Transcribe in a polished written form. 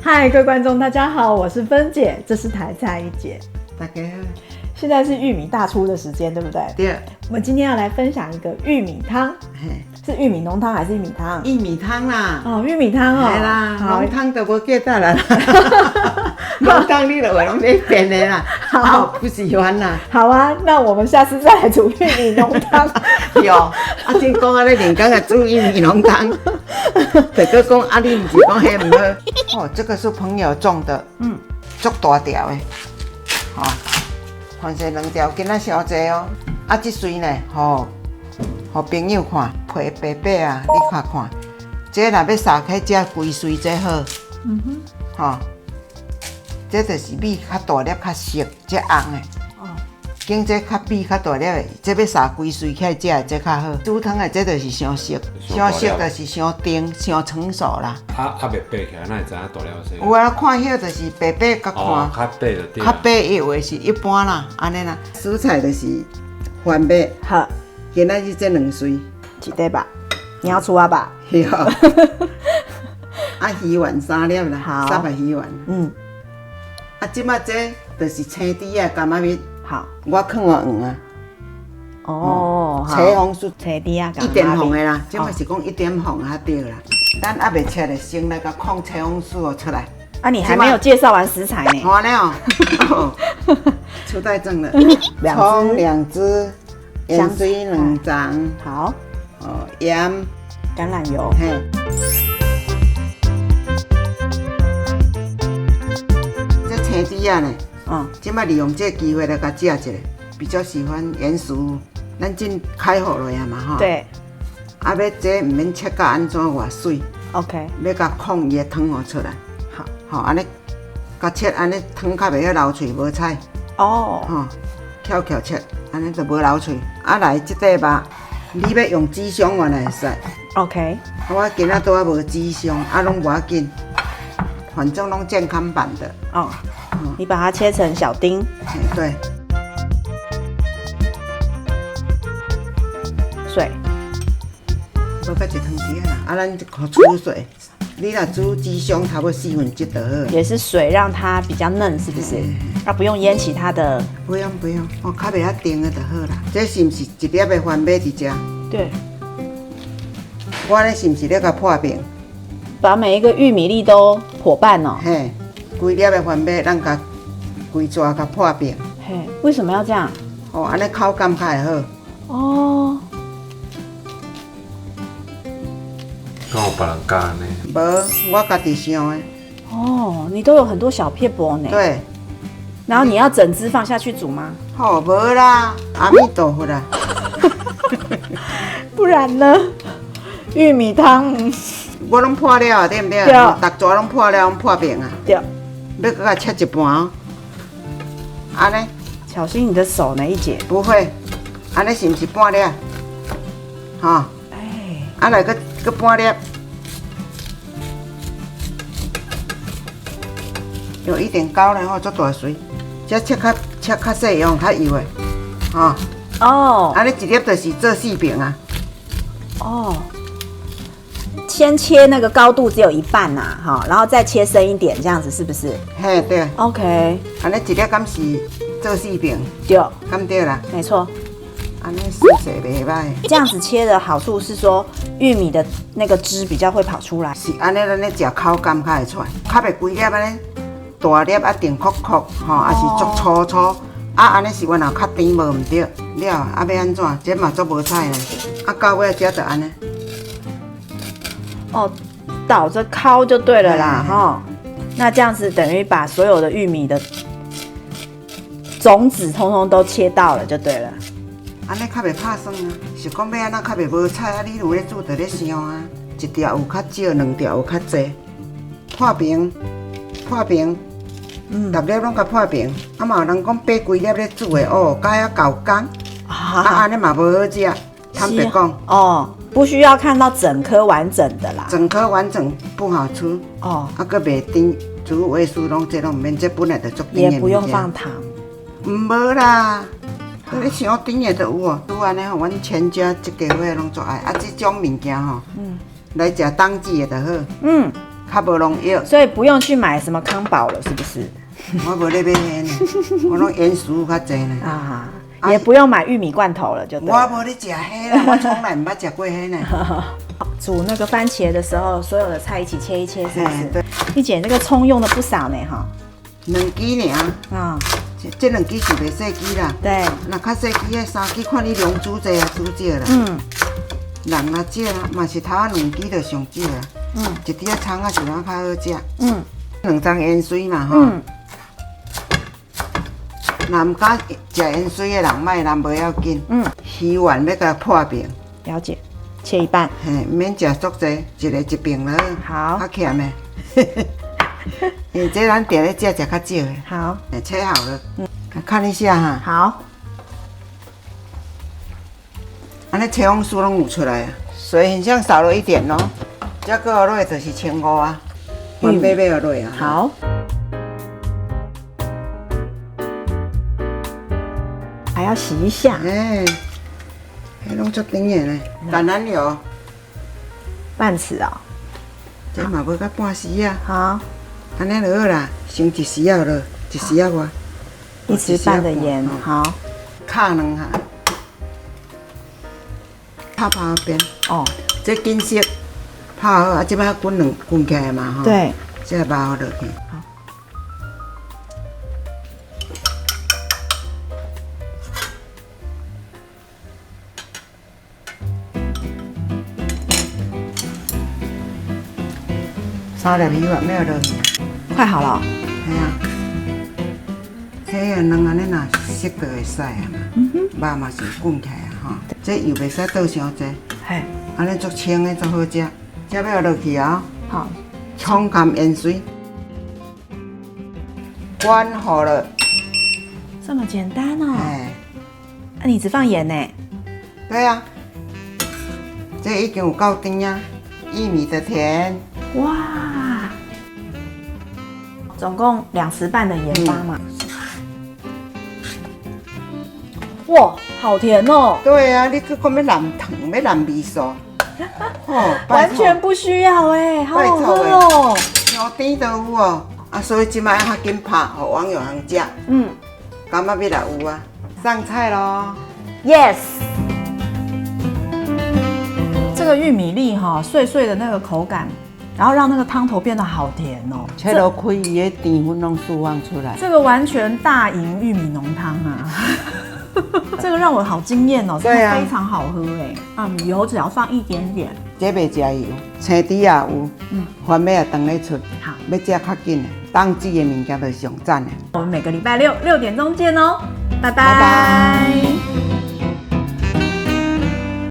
嗨，各位观众，大家好，我是芬姐，这是台菜一姐。大家好，现在是玉米大出的时间，对不对？对。我们今天要来分享一个玉米汤，是玉米浓汤还是玉米汤？玉米汤啦。哦，玉米汤哦。系啦，浓汤就无记得啦。浓汤你就话拢要变的啦，好不喜欢啦。好啊，那我们下次再来煮玉米浓汤。有，先讲啊，你连讲啊煮玉米浓汤，就搁讲啊，你唔是讲迄唔好。哦，这个是朋友种的，足大条的，吼，凡是2条囡仔小济哦。啊，这水呢，互朋友看，皮白白啊，你看看，这若要撒开这规水才好，吼，这就是米较大粒、较熟、这红的。经这较米较大粒的，这要撒规水起来食的，这较好。煮汤的这就是伤熟，伤熟就是伤甜、伤成熟啦。未白起来，哪会知影大了些？有啊，看迄就是白白甲看，较白就对。较白有的是一般啦，安尼啦。蔬菜就是番麦，好，今仔日这2水，几对吧？你要出啊吧？有。啊，鱼丸3粒啦，好300鱼丸。啊，即马这就是青猪啊，柑仔蜜。好，我放我黄啊。哦，好。青红素青猪啊， 1点红的啦，即马是讲1点红啊对啦。咱还未切的，先来甲控青红素出来。啊，你还没有介绍完食材呢。完了哦，出带证了。葱2只，盐水2掌。好。哦，盐。橄榄油。嘿。这青猪啊呢？即摆利用这个机会来甲食一下，比较喜欢盐酥，咱真开好了呀嘛吼。对。啊，要这唔免切到安怎偌水。OK。要甲控伊的汤互出来。好。吼，安尼，甲切安尼汤较袂晓流脆无菜。哦。吼，翘切，安尼就无流脆。啊，来即块肉，你要用鸡胸我来会使。OK。我今仔拄仔无鸡胸，啊，拢无要紧，反正拢健康版的。哦。你把它切成小丁。对。水。无甲一汤匙啦，啊，咱就靠煮水。你若煮鸡胸，差不多4分之就好。也是水让它比较嫩，是不是？啊，不用腌其他的。不用，哦，较袂遐甜的就好啦。这是毋是1粒的番麦伫遮？对。我呢是毋是咧甲破饼？把每一个玉米粒都破半哦。嘿。规粒的番麦，咱甲规抓甲破饼。嘿，为什么要这样？哦，安尼口感较会好。哦。敢有别人教安尼？无，我家己想的。哦，你都有很多小撇步呢。对。然后你要整只放下去煮吗？哦，无啦，阿弥陀佛啦。不然呢？玉米汤。我拢破了，对不对？对。逐抓拢破了，拢破饼啊。对。要搁甲切一半哦。安尼。小心你的手呢，一姐。不会。安尼是毋是半粒？吼。哎。啊来搁半粒。有一点高然后做大水，这切较细用较油的，吼。哦。安尼一粒就是做4饼啊。哦。先切那个高度只有1半呐，哈，然后再切深一点，这样子是不是？嘿，对。OK。安尼一粒敢是做4饼？对。敢对啦？没错。安尼色袂歹。这样子切的好处是说，玉米的那个汁比较会跑出来。是安尼，咱咧食口感较会出来，较袂规粒安尼大粒啊，甜壳壳，吼，还是足粗粗。啊，安尼是原来较甜无毋对，了啊要安怎？这嘛足无菜呢。啊，到尾食就安尼。哦，倒着烤就对了啦，哈。那这样子等于把所有的玉米的种子通通都切到了，就对了。安尼较袂拍酸啊，是讲要安怎较袂无菜啊？你有咧煮就咧想啊，一条有较少，2条有较济。破饼，逐粒拢甲破饼。啊嘛有人讲掰规粒咧煮的，哦，甲遐搞工。啊，安尼嘛无好食，坦白讲。哦。不需要看到整颗完整的啦，整颗完整不好吃哦，啊个袂甜，煮味素拢这拢唔免，这本来就足甜的。也不用放糖。无啦，你想甜的都有哦。拄安尼吼，阮全家一家伙拢做爱啊，这种物件吼，来食当季的就好。较无农药。所以不用去买什么康宝了，是不是？我无咧买迄呢，我拢盐酥较济呢。啊，也不用买玉米罐头了，就对了。我无咧食迄啦，我从来唔捌食过迄呢。煮那个番茄的时候，所有的菜一起切一切，是不是？对。一姐这个葱用的不少呢，哈。2支尔。啊。这2支是袂细支啦。对。那较细支迄3支，看你量煮济啊，煮少啦。人若少嘛是头啊2支就上少啦。一支啊葱啊就较好食。2张盐水嘛吼。若唔敢食盐水的人，莫人无要紧。鱼丸要甲破平。了解。切一半。嘿，免食足济，一个一平了。好。较咸的。因为这咱定咧食较少的。好。切好了。看一下哈。好。安尼切红酥拢有出来啊，水很像少了一点哦。这个落就是1500啊，翻买买落啊。好。还要洗一下。哎，迄拢足甜的呢。橄榄油半匙哦。这嘛要到半匙啊。好。安尼就好啦，先1匙啊落，1匙啊外。1匙半的盐，好。敲2下。泡边哦，这金色泡好啊，这摆滚起来嘛吼。对。这肉落去。好。3粒鱼丸要落去。快好了。系啊。迄个卵安尼若熟就会使啊嘛。肉嘛是滚起来啊吼。这油袂使倒伤济。嘿。安尼足清的，足好食。这要落去啊。好。葱含盐水，关好了。这么简单哦。哎。那你只放盐呢？对啊。这已经有够甜啊，玉米的甜。哇。总共2匙半的盐巴嘛。哇，好甜哦！对啊，你去讲要淋糖，要淋味素，哦，完全不需要哎，好好喝哦，香甜都有哦。啊，所以即摆较紧拍，互网友通食。感觉要来有啊，上菜咯 ！Yes， 这个玉米粒哈，碎碎的那个口感，然后让那个汤头变得好甜哦。切落开，伊的甜分拢释放出来。这个完全大赢玉米浓汤啊！这个让我好惊艳哦，真的非常好喝哎。油只要放一点点。这袂食油，青猪也有，番麦也当咧出。好，要食较紧的，当季的物件就是上赞的。我们每个礼拜6 6点钟见哦，拜拜。